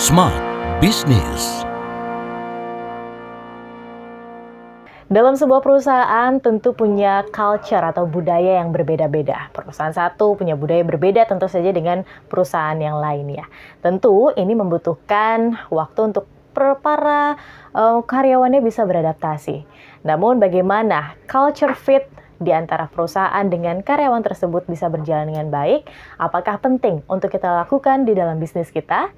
Smart Business. Dalam sebuah perusahaan tentu punya culture atau budaya yang berbeda-beda. Perusahaan satu punya budaya berbeda tentu saja dengan perusahaan yang lainnya. Tentu ini membutuhkan waktu untuk para karyawannya bisa beradaptasi. Namun bagaimana culture fit di antara perusahaan dengan karyawan tersebut bisa berjalan dengan baik? Apakah penting untuk kita lakukan di dalam bisnis kita?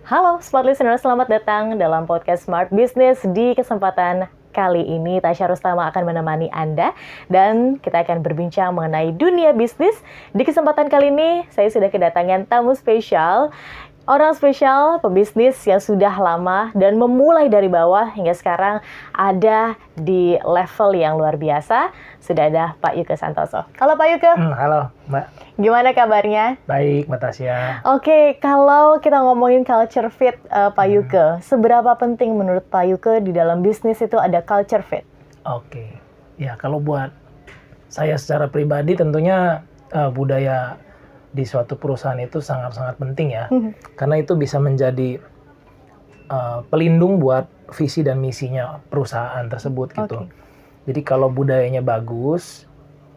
Halo Smart Listener, selamat datang dalam podcast Smart Business. Di kesempatan kali ini Tasya Rustama akan menemani Anda dan kita akan berbincang mengenai dunia bisnis. Di kesempatan kali ini saya sudah kedatangan tamu spesial, orang spesial pebisnis yang sudah lama dan memulai dari bawah hingga sekarang ada di level yang luar biasa. Sudah ada Pak Yuke Santoso. Halo Pak Yuke. Halo Mbak. Gimana kabarnya? Baik Mbak Tasya. Oke, kalau kita ngomongin culture fit Pak Yuke, seberapa penting menurut Pak Yuke di dalam bisnis itu ada culture fit? Oke. Ya kalau buat saya secara pribadi tentunya budaya di suatu perusahaan itu sangat-sangat penting ya. Karena itu bisa menjadi pelindung buat visi dan misinya perusahaan tersebut gitu. Oke. Jadi kalau budayanya bagus,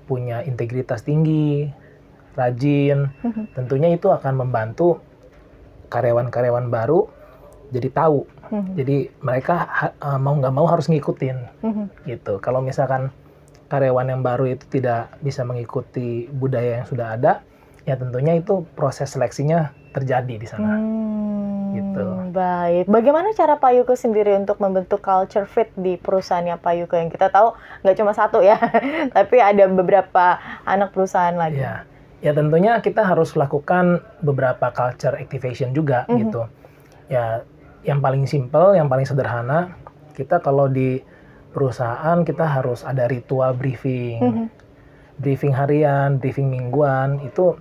punya integritas tinggi, rajin, tentunya itu akan membantu karyawan-karyawan baru jadi tahu. Jadi mereka mau nggak mau harus ngikutin gitu. Kalau misalkan karyawan yang baru itu tidak bisa mengikuti budaya yang sudah ada, ya tentunya itu proses seleksinya terjadi di sana. Gitu. Baik. Bagaimana cara Pak Yuke sendiri untuk membentuk culture fit di perusahaannya Pak Yuke? Yang kita tahu nggak cuma satu ya, tapi ada beberapa anak perusahaan lagi. Ya tentunya kita harus lakukan beberapa culture activation juga gitu. Ya yang paling simple, yang paling sederhana, kita kalau di perusahaan kita harus ada ritual briefing. Briefing harian, briefing mingguan, itu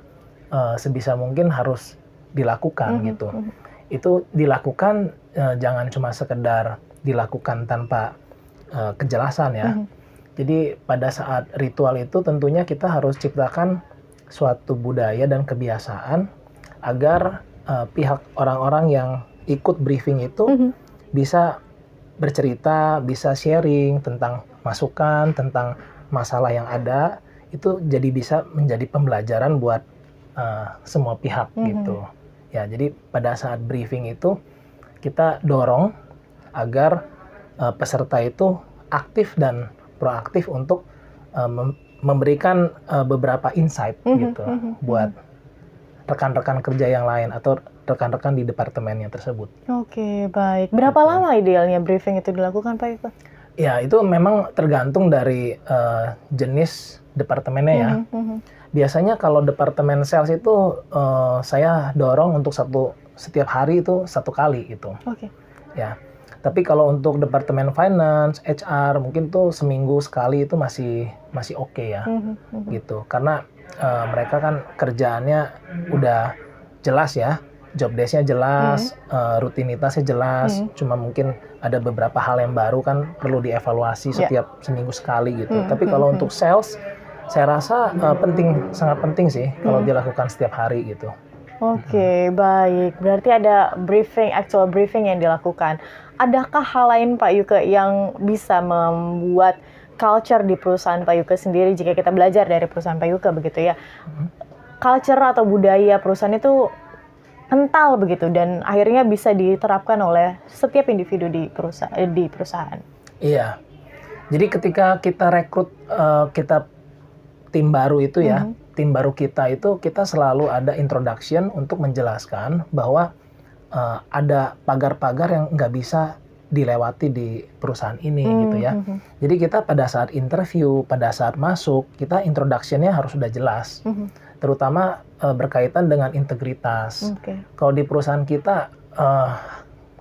sebisa mungkin harus dilakukan gitu. Itu dilakukan jangan cuma sekedar dilakukan tanpa kejelasan ya. Jadi pada saat ritual itu tentunya kita harus ciptakan suatu budaya dan kebiasaan agar pihak orang-orang yang ikut briefing itu bisa bercerita, bisa sharing tentang masukan, tentang masalah yang ada, itu jadi bisa menjadi pembelajaran buat semua pihak gitu. Ya, jadi pada saat briefing itu kita dorong agar peserta itu aktif dan proaktif untuk memberikan beberapa insight gitu buat rekan-rekan kerja yang lain atau rekan-rekan di departemennya tersebut. Oke, baik. Berapa lama idealnya briefing itu dilakukan Pak Yuke? Ya, itu memang tergantung dari jenis departemennya ya. Biasanya kalau departemen sales itu saya dorong untuk setiap hari itu 1 kali gitu. Oke. Ya. Tapi kalau untuk departemen finance, HR mungkin tuh seminggu sekali itu masih oke ya. Gitu. Karena mereka kan kerjaannya udah jelas ya. Job desk-nya jelas, rutinitasnya jelas. Cuma mungkin ada beberapa hal yang baru kan perlu dievaluasi setiap seminggu sekali gitu. Tapi kalau untuk sales saya rasa sangat penting sih kalau dilakukan setiap hari gitu. Oke, baik. Berarti ada actual briefing yang dilakukan. Adakah hal lain Pak Yuke yang bisa membuat culture di perusahaan Pak Yuke sendiri jika kita belajar dari perusahaan Pak Yuke begitu ya? Culture atau budaya perusahaan itu kental begitu dan akhirnya bisa diterapkan oleh setiap individu di perusahaan. Iya. Jadi ketika kita rekrut tim baru itu ya, tim baru kita itu kita selalu ada introduction untuk menjelaskan bahwa ada pagar-pagar yang nggak bisa dilewati di perusahaan ini gitu ya. Jadi kita pada saat interview, pada saat masuk, kita introduction-nya harus sudah jelas. Terutama berkaitan dengan integritas. Kalau di perusahaan kita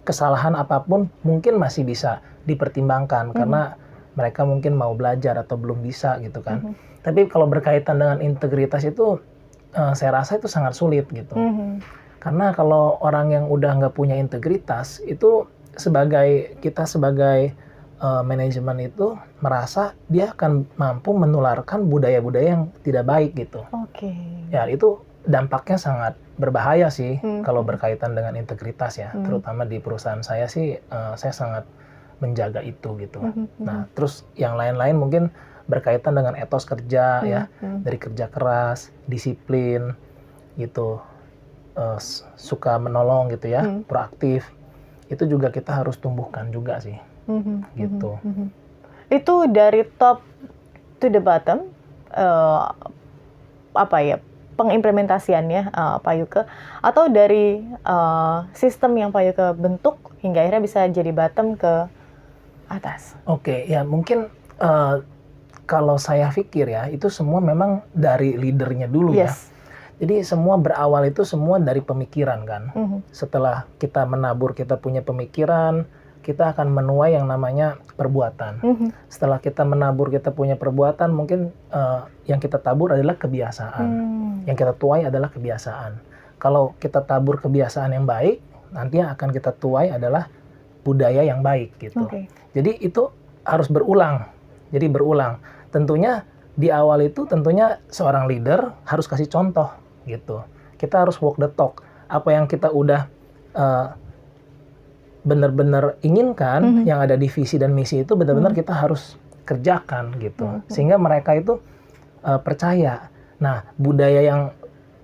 kesalahan apapun mungkin masih bisa dipertimbangkan karena mereka mungkin mau belajar atau belum bisa gitu kan. Tapi kalau berkaitan dengan integritas itu saya rasa itu sangat sulit gitu. Karena kalau orang yang udah nggak punya integritas itu kita sebagai manajemen itu merasa dia akan mampu menularkan budaya-budaya yang tidak baik gitu. Oke. Ya itu dampaknya sangat berbahaya sih kalau berkaitan dengan integritas ya, terutama di perusahaan saya sih, saya sangat menjaga itu gitu. Nah, terus yang lain-lain mungkin berkaitan dengan etos kerja ya, dari kerja keras, disiplin gitu, suka menolong gitu ya, proaktif. Itu juga kita harus tumbuhkan juga sih, gitu. Itu dari top to the bottom, apa ya, pengimplementasiannya Pak Yuke, atau dari sistem yang Pak Yuke bentuk hingga akhirnya bisa jadi bottom ke atas? Oke, ya mungkin kalau saya pikir ya, itu semua memang dari leadernya dulu ya. Jadi semua berawal itu semua dari pemikiran kan. Setelah kita menabur, kita punya pemikiran, kita akan menuai yang namanya perbuatan. Setelah kita menabur, kita punya perbuatan, mungkin yang kita tabur adalah kebiasaan. Yang kita tuai adalah kebiasaan. Kalau kita tabur kebiasaan yang baik, nanti yang akan kita tuai adalah budaya yang baik gitu. Jadi itu harus berulang. Jadi berulang. Tentunya di awal itu tentunya seorang leader harus kasih contoh gitu. Kita harus walk the talk. Apa yang kita udah benar-benar inginkan, yang ada di visi dan misi itu benar-benar kita harus kerjakan gitu. Sehingga mereka itu percaya. Nah, budaya yang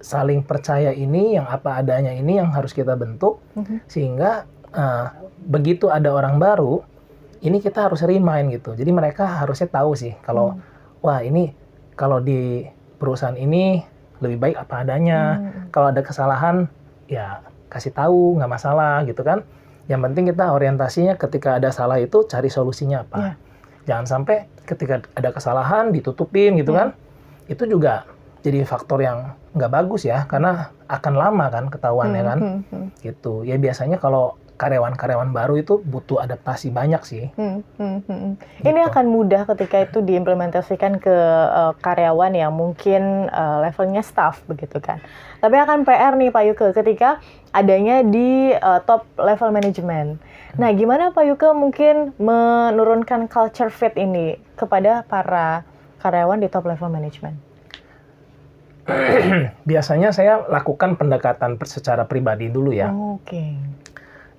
saling percaya ini, yang apa adanya ini yang harus kita bentuk, sehingga begitu ada orang baru, ini kita harus remind gitu. Jadi mereka harusnya tahu sih kalau wah ini kalau di perusahaan ini lebih baik apa adanya. Kalau ada kesalahan ya kasih tahu, nggak masalah gitu kan. Yang penting kita orientasinya ketika ada salah itu cari solusinya apa. Jangan sampai ketika ada kesalahan ditutupin gitu kan. Itu juga jadi faktor yang nggak bagus ya, karena akan lama kan ketahuannya kan. Gitu. Ya biasanya kalau karyawan-karyawan baru itu butuh adaptasi banyak sih. Gitu. Ini akan mudah ketika itu diimplementasikan ke karyawan yang mungkin levelnya staff begitu kan. Tapi akan PR nih Pak Yuke ketika adanya di top level manajemen. Nah, gimana Pak Yuke mungkin menurunkan culture fit ini kepada para karyawan di top level manajemen? Biasanya saya lakukan pendekatan secara pribadi dulu ya.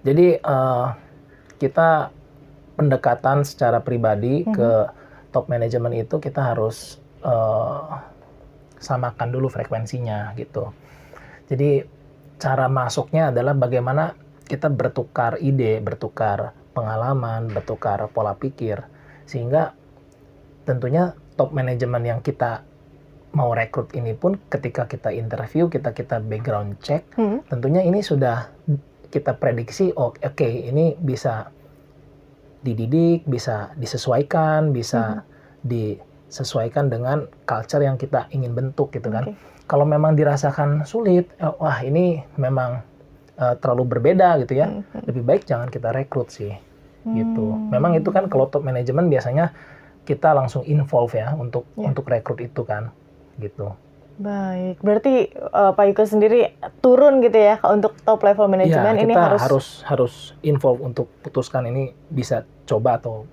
Jadi kita pendekatan secara pribadi ke top manajemen itu kita harus samakan dulu frekuensinya gitu. Jadi cara masuknya adalah bagaimana kita bertukar ide, bertukar pengalaman, bertukar pola pikir, sehingga tentunya top manajemen yang kita mau rekrut ini pun ketika kita interview, kita background check, tentunya ini sudah kita prediksi, oke, ini bisa dididik, bisa disesuaikan, bisa disesuaikan dengan culture yang kita ingin bentuk gitu kan. Kalau memang dirasakan sulit, wah ini memang terlalu berbeda gitu ya, lebih baik jangan kita rekrut sih, gitu. Memang itu kan kalau top manajemen biasanya kita langsung involve ya untuk rekrut itu kan, gitu. Baik, berarti Pak Yuke sendiri turun gitu ya untuk top level manajemen, ya, ini harus involve untuk putuskan ini bisa coba atau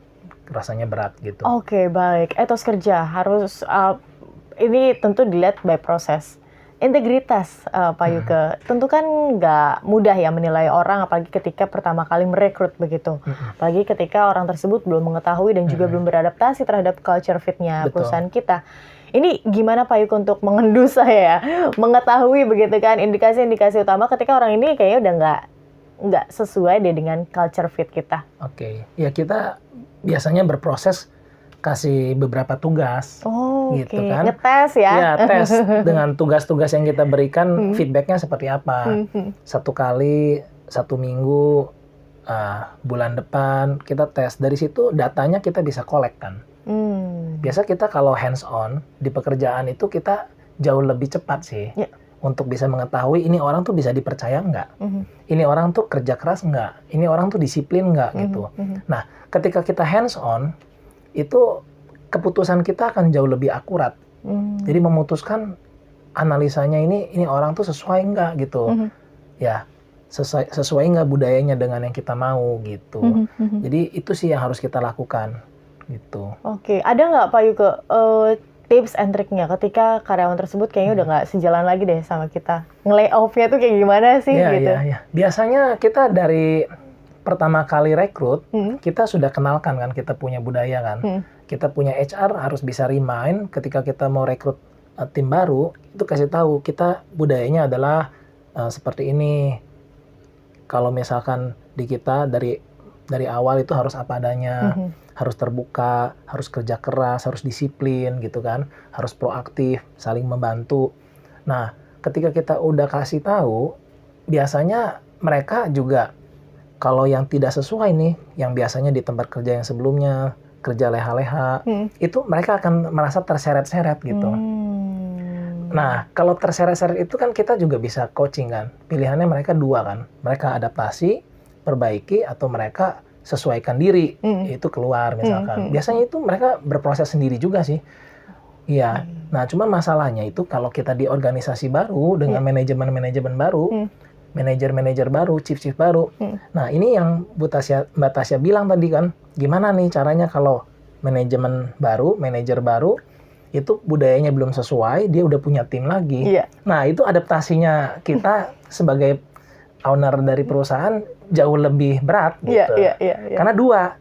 rasanya berat gitu. Oke, baik. Etos kerja harus ini tentu dilihat by proses. Integritas Pak Yuke, tentu kan nggak mudah ya menilai orang, apalagi ketika pertama kali merekrut begitu. Apalagi ketika orang tersebut belum mengetahui dan juga belum beradaptasi terhadap culture fit-nya perusahaan kita. Ini gimana Pak Yuke untuk mengendus saya, mengetahui begitu kan indikasi-indikasi utama ketika orang ini kayaknya udah nggak sesuai deh dengan culture fit kita. Oke, ya kita biasanya berproses kasih beberapa tugas, gitu kan? Ngetes ya? Ya, tes dengan tugas-tugas yang kita berikan, feedbacknya seperti apa. 1 kali, 1 minggu, bulan depan kita tes. Dari situ datanya kita bisa collect kan. Biasa kita kalau hands on di pekerjaan itu kita jauh lebih cepat sih untuk bisa mengetahui ini orang tuh bisa dipercaya nggak, ini orang tuh kerja keras nggak, ini orang tuh disiplin nggak gitu. Nah, ketika kita hands on itu keputusan kita akan jauh lebih akurat. Jadi memutuskan analisanya ini orang tuh sesuai nggak gitu, ya sesuai nggak budayanya dengan yang kita mau gitu. Jadi itu sih yang harus kita lakukan. Gitu. Oke, ada nggak Pak Yuke tips and triknya ketika karyawan tersebut kayaknya udah nggak sejalan lagi deh sama kita. Nge-layoff-nya tuh kayak gimana sih gitu? Iya. Biasanya kita dari pertama kali rekrut, kita sudah kenalkan kan kita punya budaya kan. Kita punya HR harus bisa remind ketika kita mau rekrut tim baru, itu kasih tahu kita budayanya adalah seperti ini. Kalau misalkan di kita dari awal itu harus apa adanya, harus terbuka, harus kerja keras, harus disiplin gitu kan, harus proaktif, saling membantu. Nah, ketika kita udah kasih tahu, biasanya mereka juga kalau yang tidak sesuai nih, yang biasanya di tempat kerja yang sebelumnya kerja leha-leha, itu mereka akan merasa terseret-seret gitu. Nah, kalau terseret-seret itu kan kita juga bisa coaching kan. Pilihannya mereka dua kan. Mereka adaptasi, perbaiki, atau mereka sesuaikan diri, itu keluar misalkan. Biasanya itu mereka berproses sendiri juga sih. Iya. Nah, cuma masalahnya itu kalau kita di organisasi baru dengan manajemen-manajemen baru, manajer-manajer baru, chief-chief baru. Nah, ini yang Mbak Tasya bilang tadi kan, gimana nih caranya kalau manajemen baru, manajer baru, itu budayanya belum sesuai, dia udah punya tim lagi. Nah, itu adaptasinya kita sebagai owner dari perusahaan jauh lebih berat gitu. Karena dua,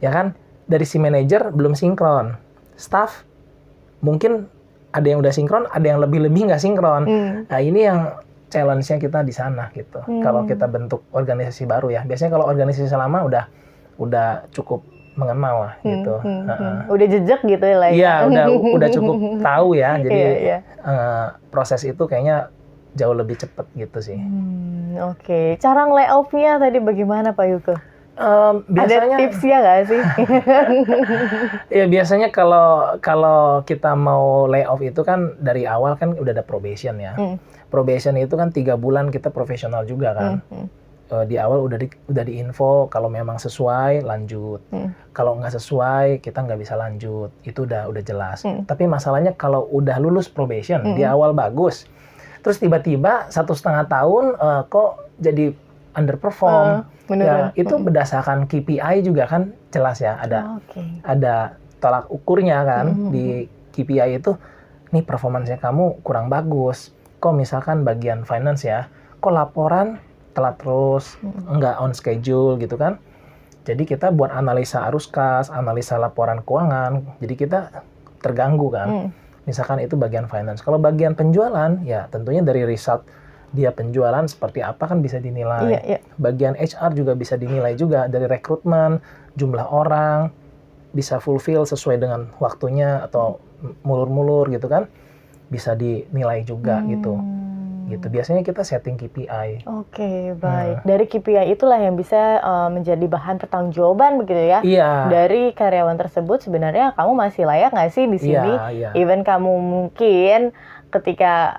ya kan, dari si manajer belum sinkron, staff mungkin ada yang udah sinkron, ada yang lebih-lebih nggak sinkron. Nah, ini yang challenge-nya kita di sana gitu. Kalau kita bentuk organisasi baru ya. Biasanya kalau organisasi lama udah cukup mengenal lah gitu. Udah jejak gitu lah ya. Iya, udah cukup tahu ya. Jadi proses itu kayaknya jauh lebih cepat gitu sih. Oke. Cara nge-layoff-nya tadi bagaimana Pak Yuke? Biasanya, ada tipsnya nggak sih? Ya biasanya kalau kita mau layoff itu kan dari awal kan udah ada probation ya. Probation itu kan 3 bulan kita profesional juga kan. Di awal udah diinfo kalau memang sesuai lanjut. Kalau nggak sesuai kita nggak bisa lanjut. Itu udah jelas. Tapi masalahnya kalau udah lulus probation di awal bagus, terus tiba-tiba 1,5 tahun kok jadi underperform. Ya, itu berdasarkan KPI juga kan jelas ya, ada tolak ukurnya kan di KPI itu, nih performance kamu kurang bagus. Kok misalkan bagian finance ya, kok laporan telat terus, nggak on schedule gitu kan. Jadi kita buat analisa arus kas, analisa laporan keuangan, jadi kita terganggu kan. Misalkan itu bagian finance. Kalau bagian penjualan, ya tentunya dari result dia penjualan seperti apa kan bisa dinilai. Bagian HR juga bisa dinilai juga dari rekrutmen, jumlah orang, bisa fulfill sesuai dengan waktunya atau mulur-mulur gitu kan, bisa dinilai juga gitu. Biasanya kita setting KPI. Oke, baik. Dari KPI itulah yang bisa menjadi bahan pertanggungjawaban begitu ya. Dari karyawan tersebut sebenarnya kamu masih layak nggak sih di sini? Even kamu mungkin ketika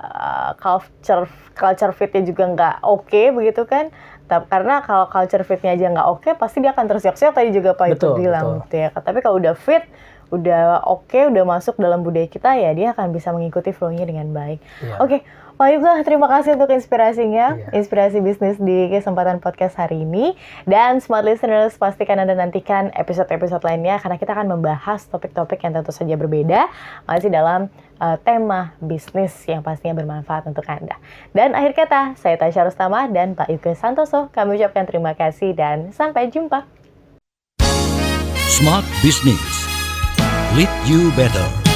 culture fit-nya juga nggak oke begitu kan. Karena kalau culture fit-nya aja nggak oke, pasti dia akan tersiok-siok tadi juga Pak Yuke bilang gitu ya. Tapi kalau udah fit, udah oke, udah masuk dalam budaya kita ya, dia akan bisa mengikuti flow-nya dengan baik. Oke, Pak Yuke, terima kasih untuk inspirasinya, inspirasi bisnis di kesempatan podcast hari ini. Dan smart listeners, pastikan Anda nantikan episode-episode lainnya karena kita akan membahas topik-topik yang tentu saja berbeda, masih dalam tema bisnis yang pastinya bermanfaat untuk Anda. Dan akhir kata, saya Tasya Rustama dan Pak Yuke Santoso. Kami ucapkan terima kasih dan sampai jumpa. Smart Business. Lead you better.